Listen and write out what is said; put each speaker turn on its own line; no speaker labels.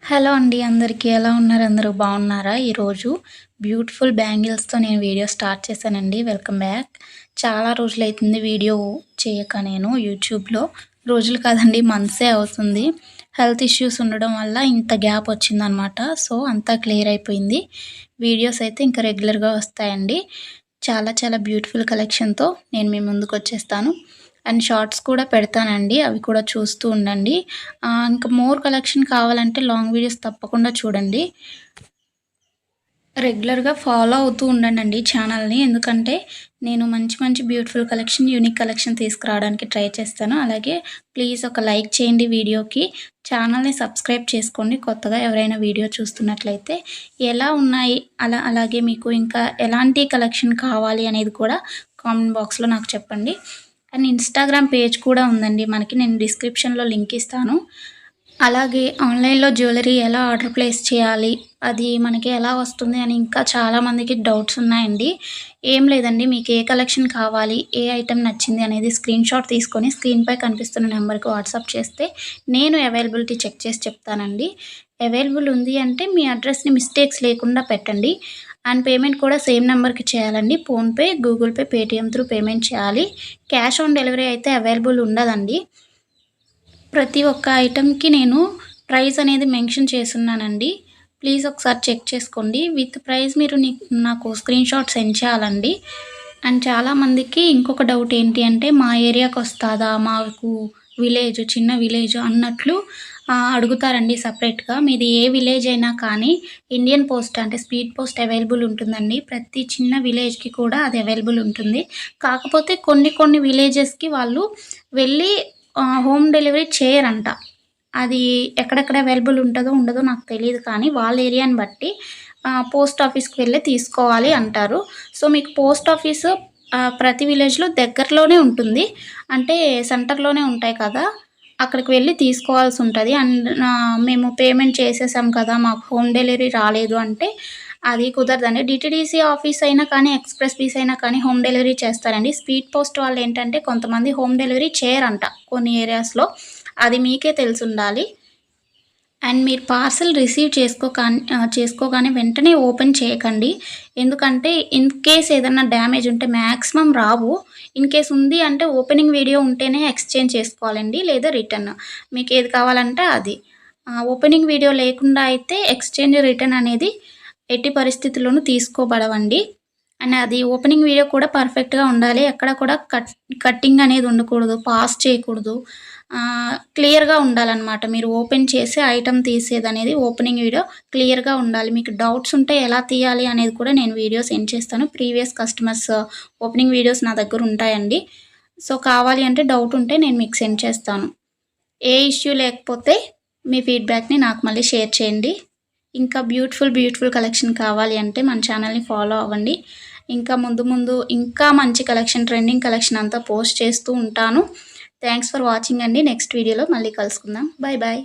Hello అండి అందరికీ. ఎలా ఉన్నారు? అందరూ బాగున్నారా? ఈరోజు బ్యూటిఫుల్ బ్యాంగిల్స్‌తో నేను వీడియో స్టార్ట్ చేశానండి. Welcome back. చాలా రోజులైతుంది వీడియో చేయక నేను యూట్యూబ్‌లో. రోజులు కాదండి మంత్సే అవుతుంది. హెల్త్ ఇష్యూస్ ఉండడం వల్ల ఇంత గ్యాప్ వచ్చిందనమాట. సో, అంతా క్లియర్ అయిపోయింది. వీడియోస్ అయితే ఇంకా రెగ్యులర్‌గా వస్తాయండి. చాలా చాలా బ్యూటిఫుల్ కలెక్షన్‌తో నేను మీ ముందుకొచ్చేస్తాను. అండ్ షార్ట్స్ కూడా పెడతానండి. అవి కూడా చూస్తూ ఉండండి. ఇంకా మోర్ కలెక్షన్ కావాలంటే లాంగ్ వీడియోస్ తప్పకుండా చూడండి. రెగ్యులర్‌గా ఫాలో అవుతూ ఉండండండి ఛానల్‌ని. ఎందుకంటే నేను మంచి మంచి బ్యూటిఫుల్ కలెక్షన్, యూనిక్ కలెక్షన్ తీసుకురావడానికి ట్రై చేస్తాను. అలాగే ప్లీజ్ ఒక లైక్ చేయండి వీడియోకి. ఛానల్‌ని సబ్స్క్రైబ్ చేసుకోండి కొత్తగా ఎవరైనా వీడియో చూస్తున్నట్లయితే. ఎలా ఉన్నాయి అలాగే మీకు ఇంకా ఎలాంటి కలెక్షన్ కావాలి అనేది కూడా కామెంట్ బాక్స్‌లో నాకు చెప్పండి. అండ్ ఇన్‌స్టాగ్రామ్ పేజ్ కూడా ఉందండి మనకి. నేను డిస్క్రిప్షన్‌లో లింక్ ఇస్తాను. అలాగే ఆన్‌లైన్‌లో జ్యువెలరీ ఎలా ఆర్డర్ ప్లేస్ చేయాలి? అది మనకి ఎలా వస్తుంది అని ఇంకా చాలామందికి డౌట్స్ ఉన్నాయండి. ఏం లేదండి, మీకు ఏ కలెక్షన్ కావాలి, ఏ ఐటెమ్ నచ్చింది అనేది స్క్రీన్‌షాట్ తీసుకొని స్క్రీన్‌పై కనిపిస్తున్న నెంబర్‌కి వాట్సాప్ చేస్తే నేను అవైలబిలిటీ చెక్ చేసి చెప్తానండి. అవైలబుల్ ఉంది అంటే మీ అడ్రస్‌ని మిస్టేక్స్ లేకుండా పెట్టండి. అండ్ పేమెంట్ కూడా సేమ్ నెంబర్‌కి చేయాలండి. PhonePe, Google pay, Paytm through payment చేయాలి. క్యాష్ ఆన్ డెలివరీ అయితే అవైలబుల్ ఉండదండి. ప్రతి ఒక్క ఐటెంకి నేను ప్రైస్ అనేది మెన్షన్ చేసున్నానండి. ప్లీజ్ ఒకసారి చెక్ చేసుకోండి. విత్ ప్రైస్ మీరు నాకు స్క్రీన్‌షాట్ సెండ్ చేయాలండి. అండ్ చాలామందికి ఇంకొక డౌట్ ఏంటి అంటే, మా ఏరియాకొస్తాదా? మాకు చిన్న విలేజ్ అన్నట్లు అడుగుతారండి సెపరేట్‌గా. మీది ఏ విలేజ్ అయినా కానీ ఇండియన్ పోస్ట్ అంటే స్పీడ్ పోస్ట్ అవైలబుల్ ఉంటుందండి. ప్రతి చిన్న విలేజ్‌కి కూడా అది అవైలబుల్ ఉంటుంది. కాకపోతే కొన్ని కొన్ని విలేజెస్‌కి వాళ్ళు వెళ్ళి హోమ్ డెలివరీ చేయరంట. అది ఎక్కడెక్కడ అవైలబుల్ ఉంటదో, ఉండదో నాకు తెలీదు కానీ వాళ్ళ ఏరియాని బట్టి పోస్ట్ ఆఫీస్‌కి వెళ్ళి తీసుకోవాలి అంటారు. సో, మీకు పోస్ట్ ఆఫీసు ప్రతి విలేజ్‌లో దగ్గరలోనే ఉంటుంది. అంటే సెంటర్‌లోనే ఉంటాయి కదా! అక్కడికి వెళ్లి తీసుకోవాల్సుంటది. అండ్ మేము పేమెంట్ చేసేసాం కదా! మాకు హోమ్ డెలివరీ రాలేదు అంటే అది కుదరదండి. డీటీడీసీ ఆఫీస్ అయినా కానీ, ఎక్స్‌ప్రెస్ పీస్ అయినా కానీ హోమ్ డెలివరీ చేస్తారండి. స్పీడ్ పోస్ట్ వాళ్ళేంటంటే కొంతమంది హోమ్ డెలివరీ చేయరంట కొన్ని ఏరియాస్‌లో. అది మీకే తెలిసుండాలి. అండ్ మీరు పార్సెల్ రిసీవ్ చేసుకోగానే వెంటనే ఓపెన్ చేయకండి. ఎందుకంటే ఇన్‌కేస్ ఏదన్నా డ్యామేజ్ ఉంటే మాక్సిమం రావు. ఇన్‌కేస్ ఉంది అంటే ఓపెనింగ్ వీడియో ఉంటేనే ఎక్స్‌చేంజ్ చేసుకోవాలండి. లేదా రిటర్న్. మీకేది కావాలంటే అది. ఓపెనింగ్ వీడియో లేకుండా అయితే ఎక్స్‌చేంజ్, రిటర్న్ అనేది ఎట్టి పరిస్థితుల్లోనూ తీసుకోబడవండి. అండ్ అది ఓపెనింగ్ వీడియో కూడా పర్ఫెక్ట్‌గా ఉండాలి. ఎక్కడ కూడా కట్టింగ్ అనేది ఉండకూడదు. పాజ్ చేయకూడదు. క్లియర్‌గా ఉండాలనమాట. మీరు ఓపెన్ చేసి ఐటెమ్ తీసేదనేది ఓపెనింగ్ వీడియో క్లియర్‌గా ఉండాలి. మీకు డౌట్స్ ఉంటే ఎలా తీయాలి అనేది కూడా నేను వీడియో సెండ్ చేస్తాను. ప్రీవియస్ కస్టమర్స్ ఓపెనింగ్ వీడియోస్ నా దగ్గర ఉంటాయండి. సో, కావాలి అంటే డౌట్ ఉంటే నేను మీకు సెండ్ చేస్తాను. ఏ ఇష్యూ లేకపోతే మీ ఫీడ్‌బ్యాక్‌ని నాకు మళ్ళీ షేర్ చేయండి. ఇంకా బ్యూటిఫుల్ కలెక్షన్ కావాలి అంటే మన ఛానల్‌ని ఫాలో అవ్వండి. ఇంకా ముందు ముందు ఇంకా మంచి కలెక్షన్, ట్రెండింగ్ కలెక్షన్ అంతా పోస్ట్ చేస్తూ ఉంటాను. థాంక్స్ ఫర్ వాచింగ్ అండి. నెక్స్ట్ వీడియోలో మళ్ళీ కలుసుకుందాం. Bye bye.